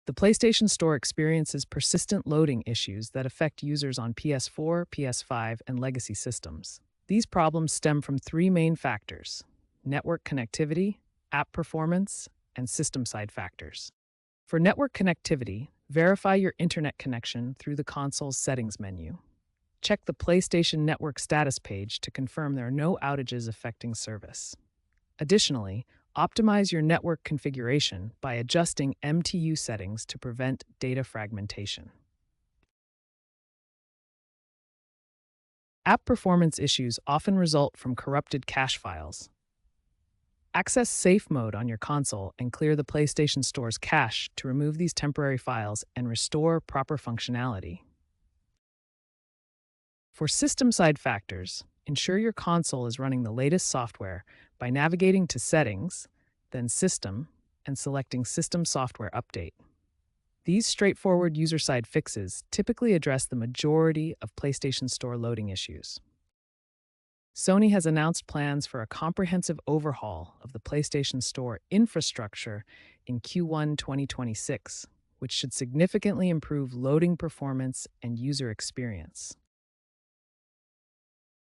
The PlayStation Store experiences persistent loading issues that affect users on PS4, PS5, and legacy systems. These problems stem from three main factors: network connectivity, app performance, and system side factors. For network connectivity, verify your internet connection through the console's settings menu. Check the PlayStation Network status page to confirm there are no outages affecting service. Additionally, optimize your network configuration by adjusting MTU settings to prevent data fragmentation. App performance issues often result from corrupted cache files. Access Safe Mode on your console and clear the PlayStation Store's cache to remove these temporary files and restore proper functionality. For system-side factors, ensure your console is running the latest software by navigating to Settings, then System, and selecting System Software Update. These straightforward user-side fixes typically address the majority of PlayStation Store loading issues. Sony has announced plans for a comprehensive overhaul of the PlayStation Store infrastructure in Q1 2026, which should significantly improve loading performance and user experience.